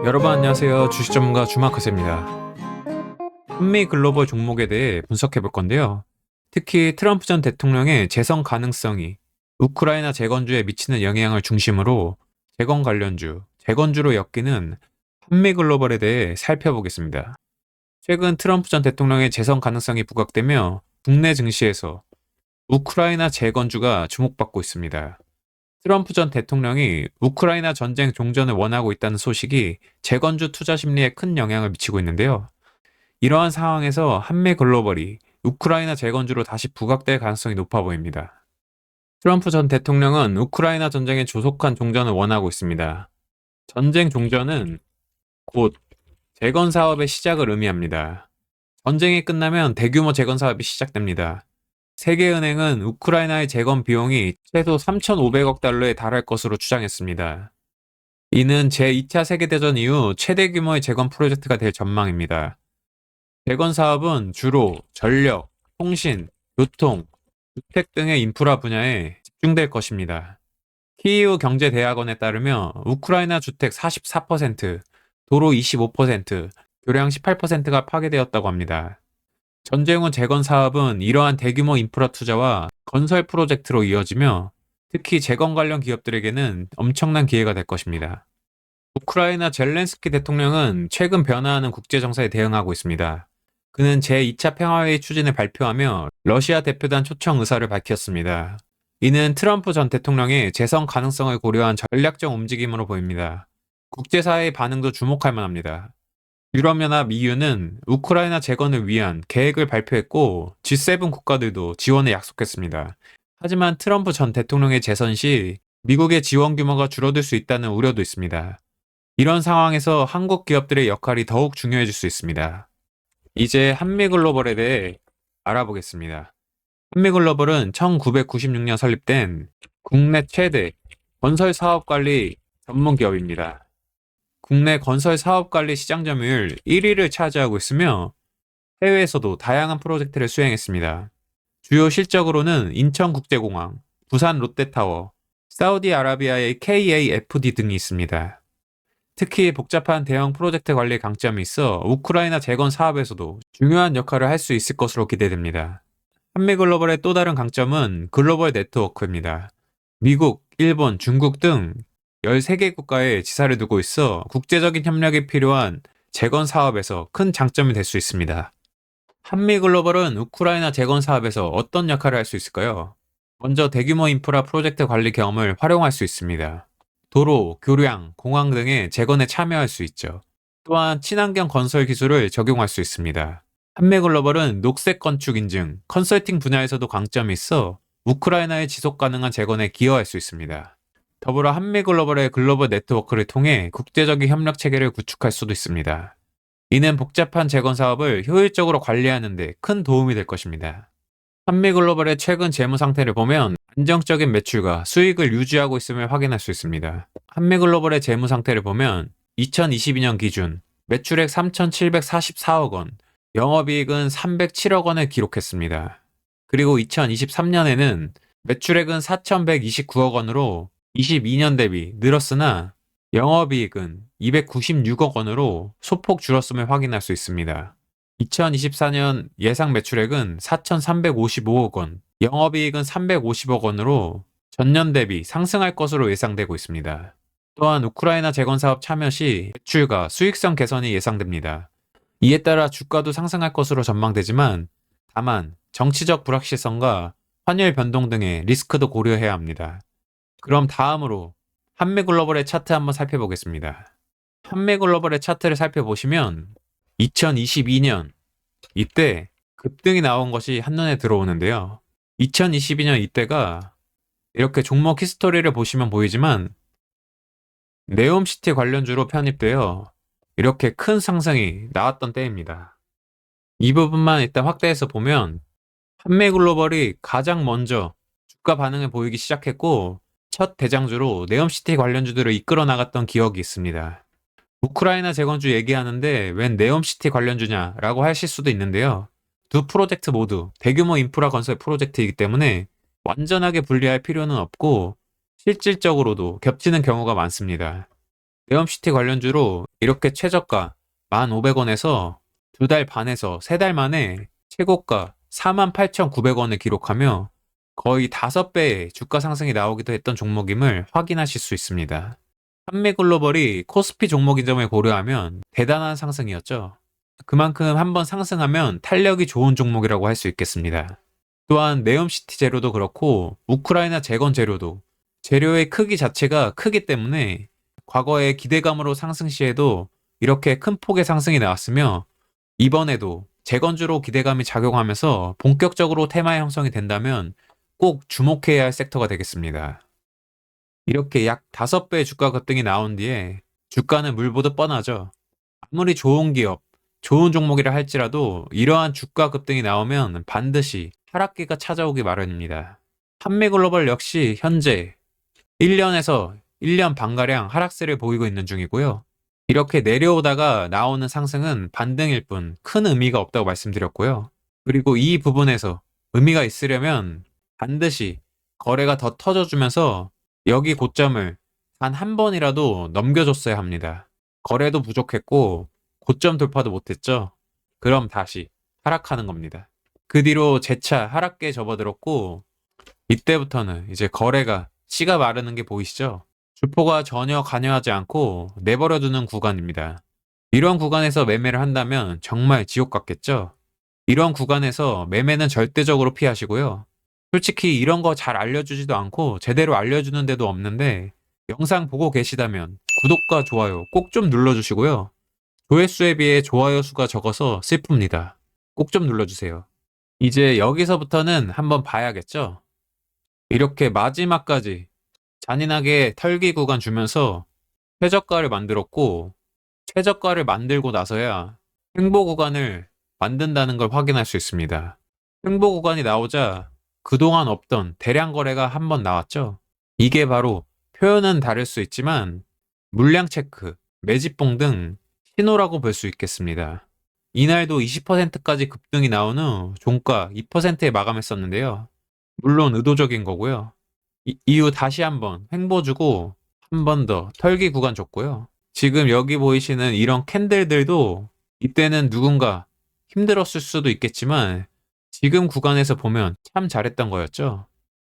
여러분 안녕하세요. 주식 전문가 주마커스입니다. 한미 글로벌 종목에 대해 분석해 볼 건데요. 특히 트럼프 전 대통령의 재선 가능성이 우크라이나 재건주에 미치는 영향을 중심으로 재건 관련주, 재건주로 엮이는 한미 글로벌에 대해 살펴보겠습니다. 최근 트럼프 전 대통령의 재선 가능성이 부각되며 국내 증시에서 우크라이나 재건주가 주목받고 있습니다. 트럼프 전 대통령이 우크라이나 전쟁 종전을 원하고 있다는 소식이 재건주 투자 심리에 큰 영향을 미치고 있는데요. 이러한 상황에서 한미 글로벌이 우크라이나 재건주로 다시 부각될 가능성이 높아 보입니다. 트럼프 전 대통령은 우크라이나 전쟁의 조속한 종전을 원하고 있습니다. 전쟁 종전은 곧 재건 사업의 시작을 의미합니다. 전쟁이 끝나면 대규모 재건 사업이 시작됩니다. 세계은행은 우크라이나의 재건 비용이 최소 3,500억 달러에 달할 것으로 추정했습니다. 이는 제2차 세계대전 이후 최대 규모의 재건 프로젝트가 될 전망입니다. 재건 사업은 주로 전력, 통신, 교통, 주택 등의 인프라 분야에 집중될 것입니다. 키이우 경제대학원에 따르면 우크라이나 주택 44%, 도로 25%, 교량 18%가 파괴되었다고 합니다. 전쟁 후 재건 사업은 이러한 대규모 인프라 투자와 건설 프로젝트로 이어지며 특히 재건 관련 기업들에게는 엄청난 기회가 될 것입니다. 우크라이나 젤렌스키 대통령은 최근 변화하는 국제 정세에 대응하고 있습니다. 그는 제2차 평화회의 추진을 발표하며 러시아 대표단 초청 의사를 밝혔습니다. 이는 트럼프 전 대통령의 재선 가능성을 고려한 전략적 움직임으로 보입니다. 국제사회의 반응도 주목할 만합니다. 유럽연합 EU는 우크라이나 재건을 위한 계획을 발표했고 G7 국가들도 지원을 약속했습니다. 하지만 트럼프 전 대통령의 재선 시 미국의 지원 규모가 줄어들 수 있다는 우려도 있습니다. 이런 상황에서 한국 기업들의 역할이 더욱 중요해질 수 있습니다. 이제 한미글로벌에 대해 알아보겠습니다. 한미글로벌은 1996년 설립된 국내 최대 건설 사업 관리 전문 기업입니다. 국내 건설 사업 관리 시장 점유율 1위를 차지하고 있으며 해외에서도 다양한 프로젝트를 수행했습니다. 주요 실적으로는 인천국제공항, 부산 롯데타워, 사우디아라비아의 KAFD 등이 있습니다. 특히 복잡한 대형 프로젝트 관리 강점이 있어 우크라이나 재건 사업에서도 중요한 역할을 할 수 있을 것으로 기대됩니다. 한미글로벌의 또 다른 강점은 글로벌 네트워크입니다. 미국, 일본, 중국 등 13개 국가에 지사를 두고 있어 국제적인 협력이 필요한 재건 사업에서 큰 장점이 될 수 있습니다. 한미글로벌은 우크라이나 재건 사업에서 어떤 역할을 할 수 있을까요? 먼저 대규모 인프라 프로젝트 관리 경험을 활용할 수 있습니다. 도로, 교량, 공항 등의 재건에 참여할 수 있죠. 또한 친환경 건설 기술을 적용할 수 있습니다. 한미글로벌은 녹색 건축 인증, 컨설팅 분야에서도 강점이 있어 우크라이나의 지속 가능한 재건에 기여할 수 있습니다. 더불어 한미글로벌의 글로벌 네트워크를 통해 국제적인 협력 체계를 구축할 수도 있습니다. 이는 복잡한 재건 사업을 효율적으로 관리하는 데 큰 도움이 될 것입니다. 한미글로벌의 최근 재무 상태를 보면 안정적인 매출과 수익을 유지하고 있음을 확인할 수 있습니다. 한미글로벌의 재무 상태를 보면 2022년 기준 매출액 3,744억 원, 영업이익은 307억 원을 기록했습니다. 그리고 2023년에는 매출액은 4,129억 원으로 22년 대비 늘었으나 영업이익은 296억 원으로 소폭 줄었음을 확인할 수 있습니다. 2024년 예상 매출액은 4,355억 원, 영업이익은 350억 원으로 전년 대비 상승할 것으로 예상되고 있습니다. 또한 우크라이나 재건 사업 참여 시 매출과 수익성 개선이 예상됩니다. 이에 따라 주가도 상승할 것으로 전망되지만 다만 정치적 불확실성과 환율 변동 등의 리스크도 고려해야 합니다. 그럼 다음으로 한미글로벌의 차트 한번 살펴보겠습니다. 한미글로벌의 차트를 살펴보시면 2022년 이때 급등이 나온 것이 한눈에 들어오는데요. 2022년 이때가 이렇게 종목 히스토리를 보시면 보이지만 네옴시티 관련주로 편입되어 이렇게 큰 상승이 나왔던 때입니다. 이 부분만 일단 확대해서 보면 한미글로벌이 가장 먼저 주가 반응을 보이기 시작했고 첫 대장주로 네옴시티 관련주들을 이끌어 나갔던 기억이 있습니다. 우크라이나 재건주 얘기하는데 웬 네옴시티 관련주냐라고 하실 수도 있는데요. 두 프로젝트 모두 대규모 인프라 건설 프로젝트이기 때문에 완전하게 분리할 필요는 없고 실질적으로도 겹치는 경우가 많습니다. 네옴시티 관련주로 이렇게 최저가 1,500원에서 2달 반에서 3달 만에 최고가 48,900원을 기록하며 거의 5배의 주가 상승이 나오기도 했던 종목임을 확인하실 수 있습니다. 한미글로벌이 코스피 종목인 점을 고려하면 대단한 상승이었죠. 그만큼 한번 상승하면 탄력이 좋은 종목이라고 할 수 있겠습니다. 또한 네옴시티 재료도 그렇고 우크라이나 재건 재료도 재료의 크기 자체가 크기 때문에 과거의 기대감으로 상승 시에도 이렇게 큰 폭의 상승이 나왔으며 이번에도 재건주로 기대감이 작용하면서 본격적으로 테마 형성이 된다면 꼭 주목해야 할 섹터가 되겠습니다. 이렇게 약 5배의 주가 급등이 나온 뒤에 주가는 물 보듯 뻔하죠. 아무리 좋은 기업, 좋은 종목이라 할지라도 이러한 주가 급등이 나오면 반드시 하락기가 찾아오기 마련입니다. 한미글로벌 역시 현재 1년에서 1년 반가량 하락세를 보이고 있는 중이고요. 이렇게 내려오다가 나오는 상승은 반등일 뿐 큰 의미가 없다고 말씀드렸고요. 그리고 이 부분에서 의미가 있으려면 반드시 거래가 더 터져주면서 여기 고점을 단 한 번이라도 넘겨줬어야 합니다. 거래도 부족했고 고점 돌파도 못했죠. 그럼 다시 하락하는 겁니다. 그 뒤로 재차 하락기에 접어들었고 이때부터는 이제 거래가 씨가 마르는 게 보이시죠? 주포가 전혀 관여하지 않고 내버려두는 구간입니다. 이런 구간에서 매매를 한다면 정말 지옥 같겠죠? 이런 구간에서 매매는 절대적으로 피하시고요. 솔직히 이런 거 잘 알려주지도 않고 제대로 알려주는 데도 없는데 영상 보고 계시다면 구독과 좋아요 꼭 좀 눌러주시고요. 조회수에 비해 좋아요 수가 적어서 슬픕니다. 꼭 좀 눌러주세요. 이제 여기서부터는 한번 봐야겠죠? 이렇게 마지막까지 잔인하게 털기 구간 주면서 최저가를 만들었고 최저가를 만들고 나서야 횡보 구간을 만든다는 걸 확인할 수 있습니다. 횡보 구간이 나오자 그동안 없던 대량 거래가 한번 나왔죠. 이게 바로 표현은 다를 수 있지만 물량 체크, 매집봉 등 신호라고 볼 수 있겠습니다. 이날도 20%까지 급등이 나온 후 종가 2%에 마감했었는데요. 물론 의도적인 거고요. 이후 다시 한번 횡보 주고 한 번 더 털기 구간 줬고요. 지금 여기 보이시는 이런 캔들들도 이때는 누군가 힘들었을 수도 있겠지만 지금 구간에서 보면 참 잘했던 거였죠.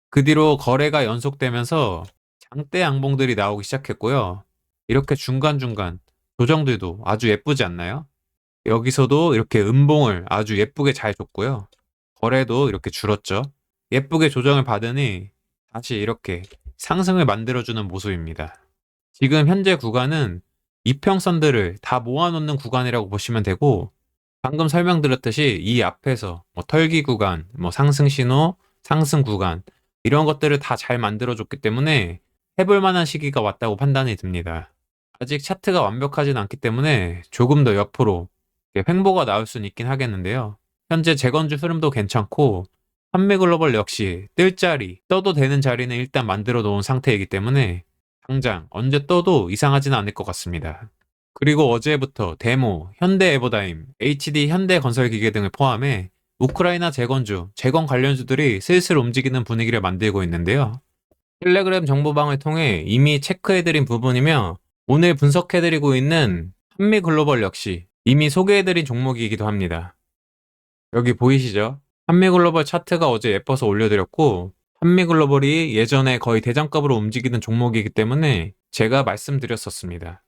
그 뒤로 거래가 연속되면서 장대 양봉들이 나오기 시작했고요. 이렇게 중간중간 조정들도 아주 예쁘지 않나요? 여기서도 이렇게 음봉을 아주 예쁘게 잘 줬고요. 거래도 이렇게 줄었죠. 예쁘게 조정을 받으니 다시 이렇게 상승을 만들어주는 모습입니다. 지금 현재 구간은 이평선들을 다 모아놓는 구간이라고 보시면 되고 방금 설명드렸듯이 이 앞에서 털기 구간, 상승 신호, 상승 구간 이런 것들을 다 잘 만들어줬기 때문에 해볼 만한 시기가 왔다고 판단이 듭니다. 아직 차트가 완벽하진 않기 때문에 조금 더 옆으로 횡보가 나올 수는 있긴 하겠는데요. 현재 재건주 흐름도 괜찮고 한미글로벌 역시 뜰 자리, 떠도 되는 자리는 일단 만들어 놓은 상태이기 때문에 당장 언제 떠도 이상하지는 않을 것 같습니다. 그리고 어제부터 데모, 현대에버다임, HD 현대건설기계 등을 포함해 우크라이나 재건주, 재건 관련주들이 슬슬 움직이는 분위기를 만들고 있는데요. 텔레그램 정보방을 통해 이미 체크해드린 부분이며 오늘 분석해드리고 있는 한미글로벌 역시 이미 소개해드린 종목이기도 합니다. 여기 보이시죠? 한미글로벌 차트가 어제 예뻐서 올려드렸고 한미글로벌이 예전에 거의 대장급으로 움직이는 종목이기 때문에 제가 말씀드렸었습니다.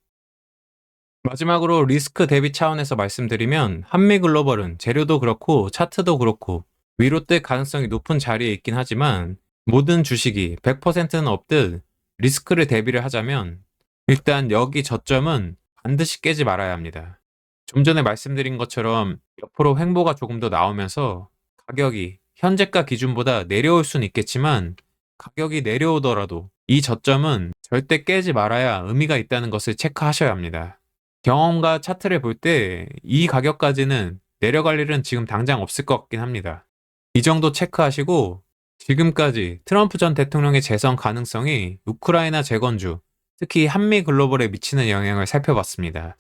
마지막으로 리스크 대비 차원에서 말씀드리면 한미글로벌은 재료도 그렇고 차트도 그렇고 위로 뜰 가능성이 높은 자리에 있긴 하지만 모든 주식이 100%는 없듯 리스크를 대비를 하자면 일단 여기 저점은 반드시 깨지 말아야 합니다. 좀 전에 말씀드린 것처럼 옆으로 횡보가 조금 더 나오면서 가격이 현재가 기준보다 내려올 수는 있겠지만 가격이 내려오더라도 이 저점은 절대 깨지 말아야 의미가 있다는 것을 체크하셔야 합니다. 경험과 차트를 볼 때 이 가격까지는 내려갈 일은 지금 당장 없을 것 같긴 합니다. 이 정도 체크하시고 지금까지 트럼프 전 대통령의 재선 가능성이 우크라이나 재건주, 특히 한미글로벌에 미치는 영향을 살펴봤습니다.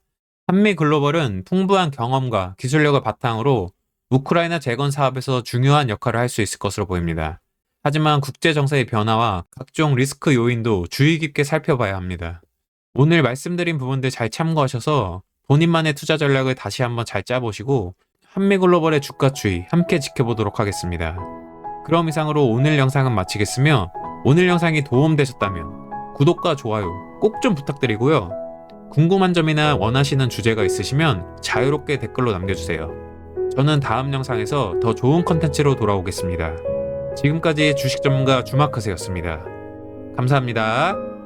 한미글로벌은 풍부한 경험과 기술력을 바탕으로 우크라이나 재건 사업에서 중요한 역할을 할 수 있을 것으로 보입니다. 하지만 국제 정세의 변화와 각종 리스크 요인도 주의 깊게 살펴봐야 합니다. 오늘 말씀드린 부분들 잘 참고하셔서 본인만의 투자 전략을 다시 한번 잘 짜보시고 한미글로벌의 주가 추이 함께 지켜보도록 하겠습니다. 그럼 이상으로 오늘 영상은 마치겠으며 오늘 영상이 도움되셨다면 구독과 좋아요 꼭 좀 부탁드리고요. 궁금한 점이나 원하시는 주제가 있으시면 자유롭게 댓글로 남겨주세요. 저는 다음 영상에서 더 좋은 컨텐츠로 돌아오겠습니다. 지금까지 주식 전문가 주마카세였습니다. 감사합니다.